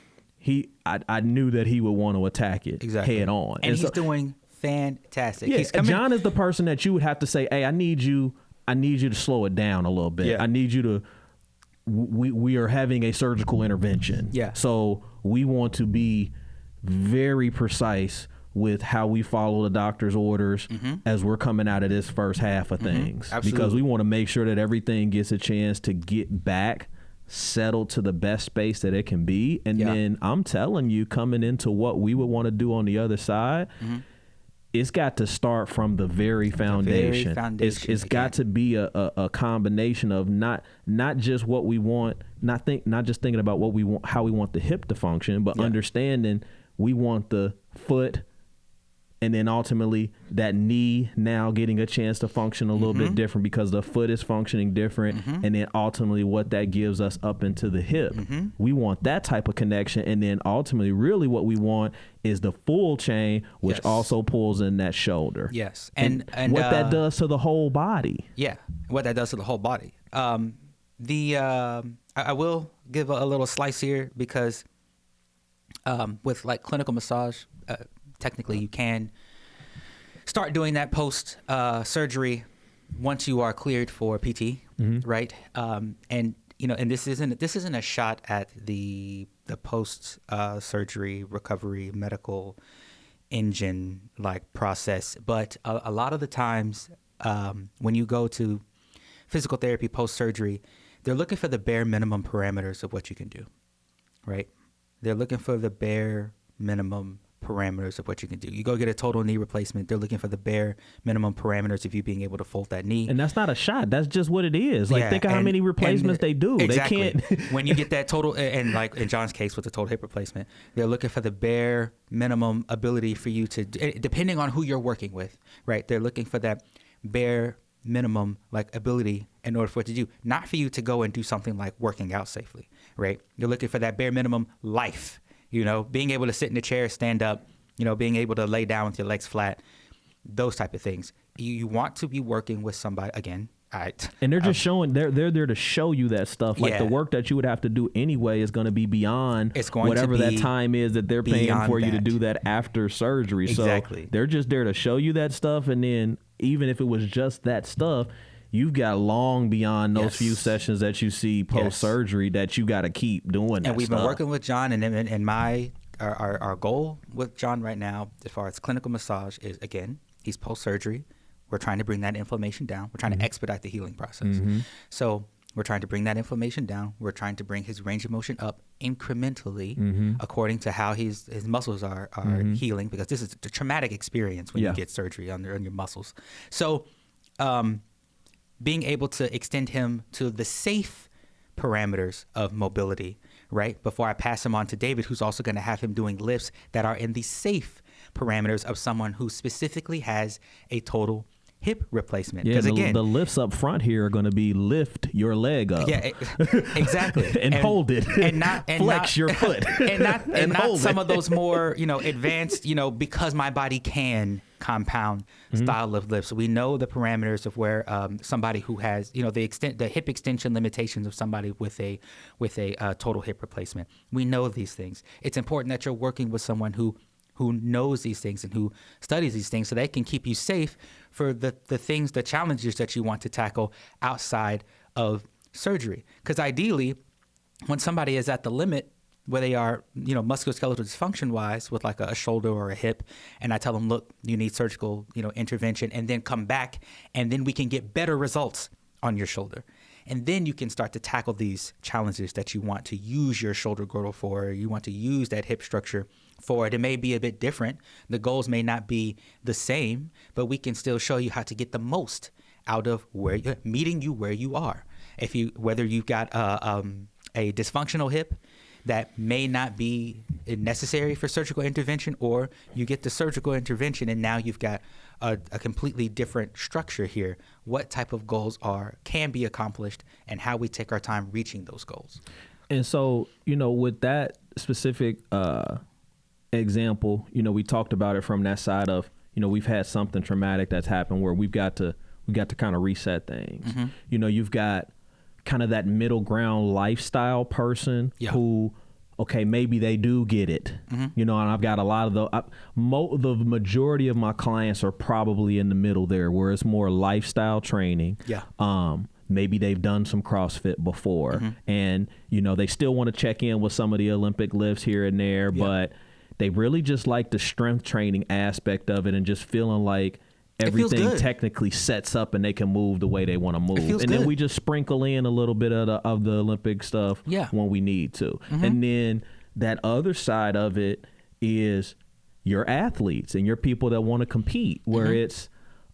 A: I knew that he would want to attack it head on.
B: And he's doing fantastic.
A: Yeah, John is the person that you would have to say, hey, I need you to slow it down a little bit. Yeah. I need you to, we are having a surgical intervention.
B: Yeah.
A: So we want to be very precise with how we follow the doctor's orders as we're coming out of this first half of things.
B: Absolutely.
A: Because we want to make sure that everything gets a chance to get back settled to the best space that it can be. And then I'm telling you, coming into what we would want to do on the other side, it's got to start from the very foundation. It's got to be a combination of not just what we want, not just thinking about what we want, how we want the hip to function, but understanding we want the foot, and then ultimately that knee now getting a chance to function a little bit different because the foot is functioning different. And then ultimately what that gives us up into the hip. We want that type of connection. And then ultimately really what we want is the full chain, which also pulls in that shoulder.
B: Yes.
A: And what that does to the whole body.
B: Yeah. What that does to the whole body. I will give a little slice here because with like clinical massage, technically you can start doing that post surgery once you are cleared for PT, right? And this isn't a shot at the post surgery recovery medical engine like process, but a lot of the times when you go to physical therapy post surgery, they're looking for the bare minimum parameters of what you can do, right? They're looking for the bare minimum parameters of what you can do. You go get a total knee replacement, they're looking for the bare minimum parameters of you being able to fold that knee.
A: And that's not a shot. That's just what it is. Like, think of how many replacements they do.
B: Exactly.
A: They can't.
B: When you get that total, and like in John's case with the total hip replacement, they're looking for the bare minimum ability for you to, depending on who you're working with, right? They're looking for that bare minimum like ability in order for it to do, not for you to go and do something like working out safely, right? You're looking for that bare minimum life. Being able to sit in a chair, stand up, being able to lay down with your legs flat, those type of things. You want to be working with somebody, again.
A: And they're just showing, they're there to show you that stuff. Like the work that you would have to do anyway is going to be beyond whatever that time is that they're paying for you to do that after surgery.
B: Exactly.
A: So they're just there to show you that stuff. And then even if it was just that stuff, you've got long beyond those few sessions that you see post-surgery that you got to keep doing that
B: And we've
A: stuff.
B: been working with John, and our goal with John right now, as far as clinical massage, is, again, he's post-surgery. We're trying to bring that inflammation down. We're trying to expedite the healing process. So we're trying to bring that inflammation down. We're trying to bring his range of motion up incrementally according to how his muscles are healing, because this is a traumatic experience when you get surgery on your muscles. So being able to extend him to the safe parameters of mobility, right? Before I pass him on to David, who's also going to have him doing lifts that are in the safe parameters of someone who specifically has a total hip replacement.
A: Yeah, again, the lifts up front here are going to be lift your leg up.
B: Yeah, exactly.
A: and hold it.
B: And not
A: flex your foot.
B: And not some of those more, advanced, because my body can compound style of lifts. So we know the parameters of where somebody who has, the hip extension limitations of somebody with a total hip replacement. We know these things. It's important that you're working with someone who who knows these things and who studies these things so they can keep you safe for the things, the challenges that you want to tackle outside of surgery. Because ideally, when somebody is at the limit where they are, musculoskeletal dysfunction wise with like a shoulder or a hip, and I tell them, look, you need surgical, intervention, and then come back, and then we can get better results on your shoulder. And then you can start to tackle these challenges that you want to use your shoulder girdle for, or you want to use that hip structure for. It may be a bit different. The goals may not be the same, but we can still show you how to get the most out of meeting you where you are. Whether you've got a dysfunctional hip that may not be necessary for surgical intervention, or you get the surgical intervention and now you've got a completely different structure here. What type of goals can be accomplished, and how we take our time reaching those goals.
A: And so, with that specific example, we talked about it from that side of, we've had something traumatic that's happened where we got to kind of reset things. Mm-hmm. You've got kind of that middle ground lifestyle person who, okay, maybe they do get it, and I've got a lot of the majority of my clients are probably in the middle there, where it's more lifestyle training. Maybe they've done some CrossFit before, and they still want to check in with some of the Olympic lifts here and there, but they really just like the strength training aspect of it and just feeling like everything technically sets up and they can move the way they want to move. And then we just sprinkle in a little bit of the Olympic stuff when we need to. And then that other side of it is your athletes and your people that want to compete, where it's,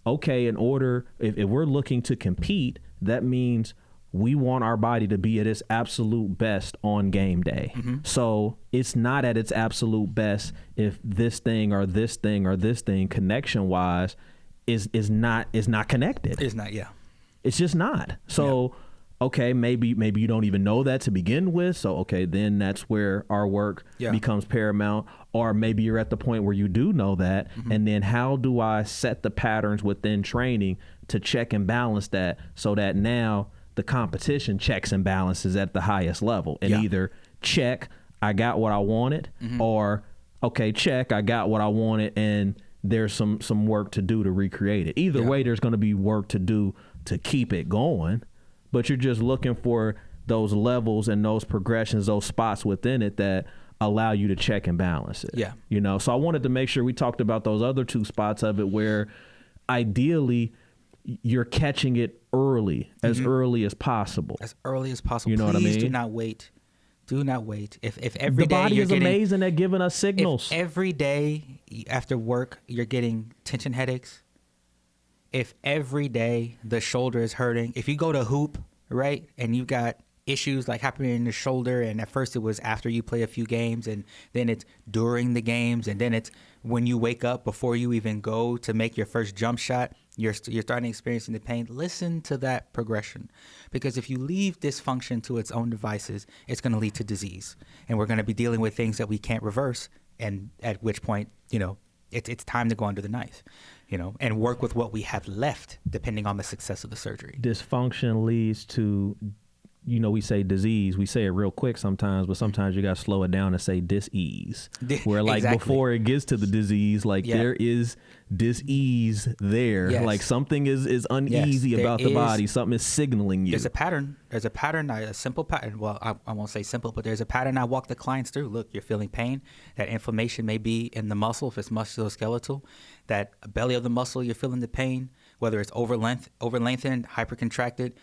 A: okay, if we're looking to compete, that means we want our body to be at its absolute best on game day. So it's not at its absolute best if this thing or this thing or this thing connection wise is not connected.
B: It's not,
A: It's just not. So, okay, maybe you don't even know that to begin with. So, okay, then that's where our work becomes paramount. Or maybe you're at the point where you do know that. And then how do I set the patterns within training to check and balance that, so that now the competition checks and balances at the highest level? And either check, I got what I wanted, or, okay, check, I got what I wanted, and there's some work to do to recreate it. Either way, there's going to be work to do to keep it going, but you're just looking for those levels and those progressions, those spots within it that allow you to check and balance it. So I wanted to make sure we talked about those other two spots of it, where ideally you're catching it early, as early as possible.
B: As early as possible.
A: You know
B: Please
A: what I mean?
B: Do not wait. Do not wait. If every day
A: the body
B: you're
A: is
B: getting,
A: amazing at giving us signals.
B: If every day after work you're getting tension headaches, if every day the shoulder is hurting, if you go to hoop, right, and you got issues like happening in the shoulder, and at first it was after you play a few games, and then it's during the games, and then it's when you wake up before you even go to make your first jump shot, you're starting experiencing the pain. Listen to that progression, because if you leave dysfunction to its own devices, it's going to lead to disease, and we're going to be dealing with things that we can't reverse, and at which point, it's time to go under the knife, and work with what we have left, depending on the success of the surgery.
A: Dysfunction leads to, we say disease. We say it real quick sometimes, but sometimes you got to slow it down and say dis-ease. Where before it gets to the disease, there is dis-ease there. Like something is uneasy about the body. Something is signaling you.
B: There's a pattern, a simple pattern. Well, I won't say simple, but there's a pattern I walk the clients through. Look, you're feeling pain. That inflammation may be in the muscle if it's musculoskeletal. That belly of the muscle, you're feeling the pain, whether it's over-lengthened, hypercontracted.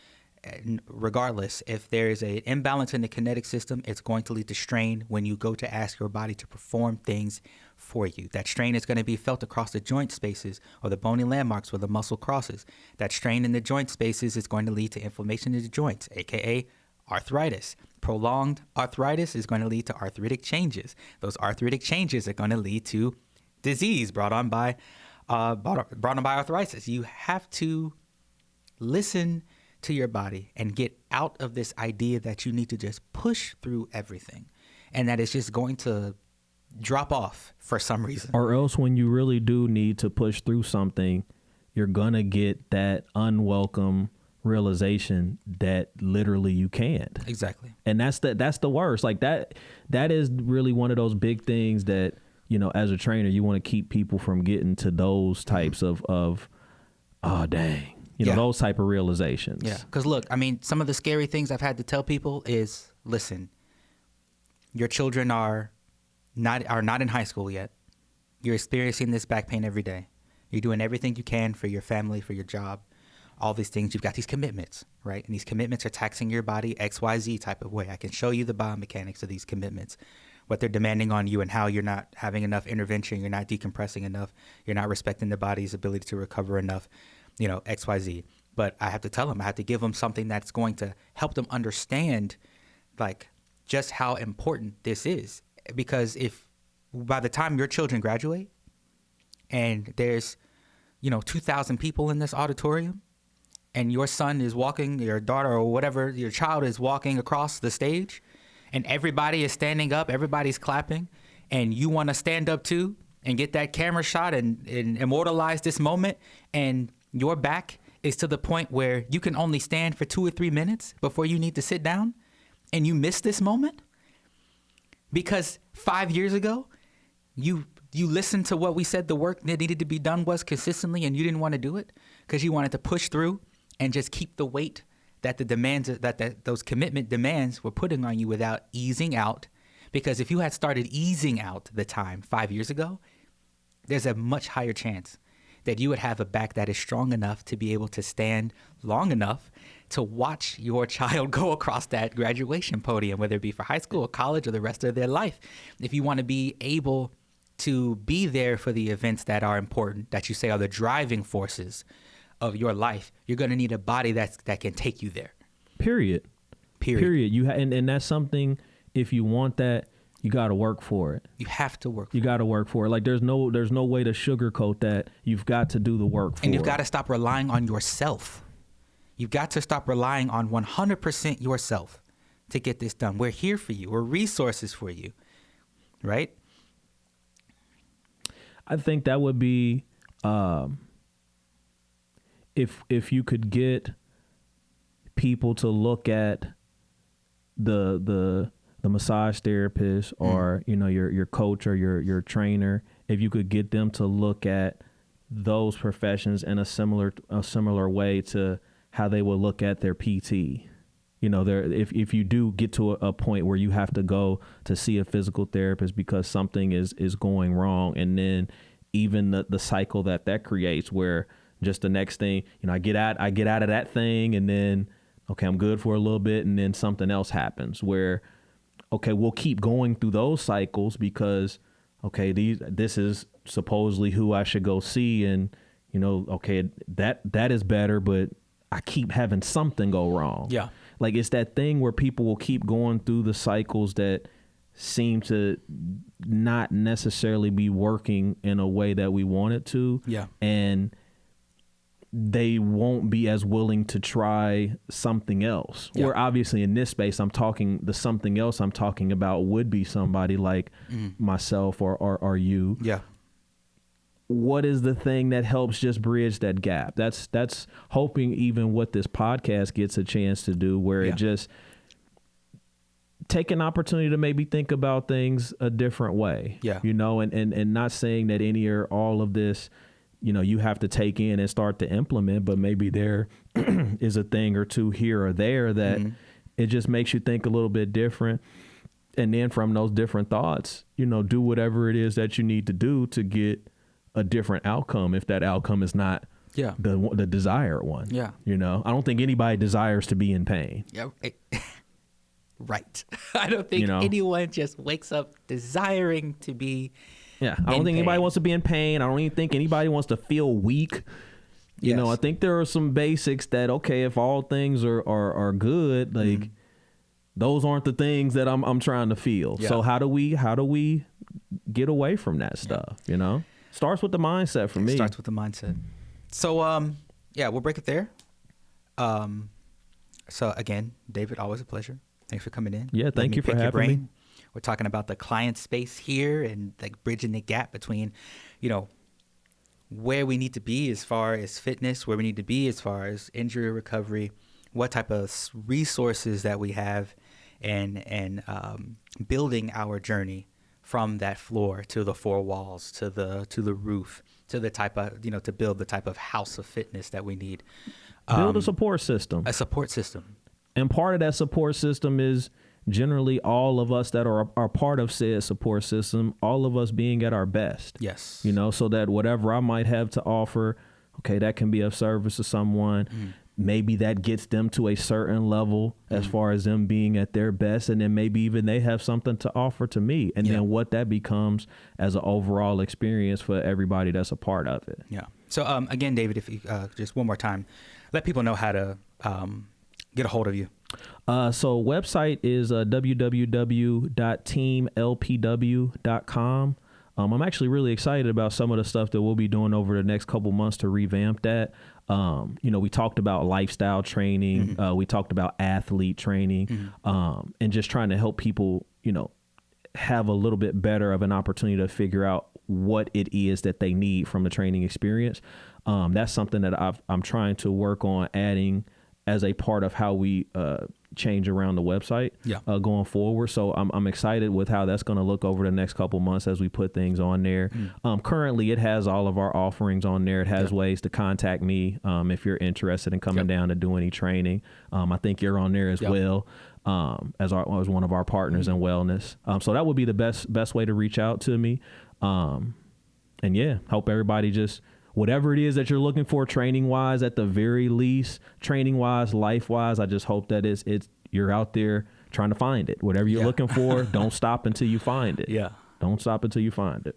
B: Regardless, if there is an imbalance in the kinetic system, it's going to lead to strain when you go to ask your body to perform things for you. That strain is going to be felt across the joint spaces or the bony landmarks where the muscle crosses. That strain in the joint spaces is going to lead to inflammation in the joints, aka arthritis. Prolonged arthritis is going to lead to arthritic changes. Those arthritic changes are going to lead to disease brought on by arthritis. You have to listen to your body and get out of this idea that you need to just push through everything and that it's just going to drop off for some reason.
A: Or else when you really do need to push through something, you're going to get that unwelcome realization that literally you can't.
B: Exactly.
A: And that's the worst. Like that is really one of those big things that as a trainer, you want to keep people from getting to those types of oh, dang, those type of realizations.
B: Yeah. Because look, I mean, some of the scary things I've had to tell people is, listen, your children are not in high school yet. You're experiencing this back pain every day. You're doing everything you can for your family, for your job, all these things. You've got these commitments, right? And these commitments are taxing your body XYZ type of way. I can show you the biomechanics of these commitments, what they're demanding on you and how you're not having enough intervention, you're not decompressing enough, you're not respecting the body's ability to recover enough, XYZ. But I have to tell them, I have to give them something that's going to help them understand, like, just how important this is. Because if by the time your children graduate and there's, 2,000 people in this auditorium and your son is walking, your daughter or whatever, your child is walking across the stage and everybody is standing up, everybody's clapping, and you want to stand up too and get that camera shot and immortalize this moment, and your back is to the point where you can only stand for 2 or 3 minutes before you need to sit down, and you miss this moment because 5 years ago you listened to what we said the work that needed to be done was consistently, and you didn't want to do it because you wanted to push through and just keep the weight that the demands that those commitment demands were putting on you without easing out. Because if you had started easing out the time 5 years ago, there's a much higher chance that you would have a back that is strong enough to be able to stand long enough to watch your child go across that graduation podium, whether it be for high school or college or the rest of their life. If you want to be able to be there for the events that are important, that you say are the driving forces of your life, you're going to need a body that can take you there.
A: Period. And that's something, if you want that, you got to work for it.
B: You have to work for it.
A: You got to work for it. Like there's no way to sugarcoat that. You've got to do the work for it.
B: And you've got to stop relying on yourself. You've got to stop relying on 100% yourself to get this done. We're here for you. We're resources for you. Right?
A: I think that would be if you could get people to look at the massage therapist or your coach or your trainer, if you could get them to look at those professions in a similar way to how they would look at their PT. If you do get to a point where you have to go to see a physical therapist because something is going wrong, and then even the cycle that creates, where just the next thing, I get out of that thing, and then okay, I'm good for a little bit, and then something else happens where okay, we'll keep going through those cycles because okay, this is supposedly who I should go see, and okay, that is better, but I keep having something go wrong.
B: Yeah.
A: Like it's that thing where people will keep going through the cycles that seem to not necessarily be working in a way that we want it to.
B: Yeah.
A: And they won't be as willing to try something else.
B: Yeah.
A: Or obviously in this space, the something else I'm talking about would be somebody like myself or you.
B: Yeah.
A: What is the thing that helps just bridge that gap? That's hoping even what this podcast gets a chance to do, where it just take an opportunity to maybe think about things a different way.
B: Yeah.
A: And not saying that any or all of this, you have to take in and start to implement, but maybe there is a thing or two here or there that it just makes you think a little bit different. And then from those different thoughts, do whatever it is that you need to do to get a different outcome, if that outcome is not the desired one.
B: Yeah.
A: I don't think anybody desires to be in pain.
B: Yeah. Right. I don't think anyone just wakes up desiring to be
A: I don't think anybody wants to be in pain. I don't even think anybody wants to feel weak. I think there are some basics that, okay, if all things are good, like those aren't the things that I'm trying to feel. Yeah. So how do we get away from that stuff? Starts with the mindset for me.
B: Starts with the mindset. So, we'll break it there. So again, David, always a pleasure. Thanks for coming in.
A: Yeah, thank you for having me.
B: We're talking about the client space here and like bridging the gap between, where we need to be as far as fitness, where we need to be as far as injury recovery, what type of resources that we have, and building our journey from that floor to the four walls to the roof to the type of, to build the type of house of fitness that we need.
A: Build a support system.
B: A support system.
A: And part of that support system is generally all of us that are part of said support system, all of us being at our best.
B: Yes.
A: So that whatever I might have to offer, okay, that can be of service to someone. Maybe that gets them to a certain level as far as them being at their best. And then maybe even they have something to offer to me. And then what that becomes as an overall experience for everybody that's a part of it.
B: Yeah. So, again, David, if you just one more time, let people know how to get a hold of you.
A: So website is www.teamlpw.com. I'm actually really excited about some of the stuff that we'll be doing over the next couple months to revamp that. We talked about lifestyle training. We talked about athlete training, and just trying to help people, have a little bit better of an opportunity to figure out what it is that they need from the training experience. That's something that I'm trying to work on adding as a part of how we change around the website going forward. So I'm excited with how that's going to look over the next couple months as we put things on there. Currently, it has all of our offerings on there. It has ways to contact me if you're interested in coming down to do any training. I think you're on there as well as one of our partners in wellness. So that would be the best way to reach out to me. Hope everybody just, whatever it is that you're looking for training wise, at the very least, training wise, life wise, I just hope that it's you're out there trying to find it. Whatever you're looking for, don't stop until you find it.
B: Yeah.
A: Don't stop until you find it.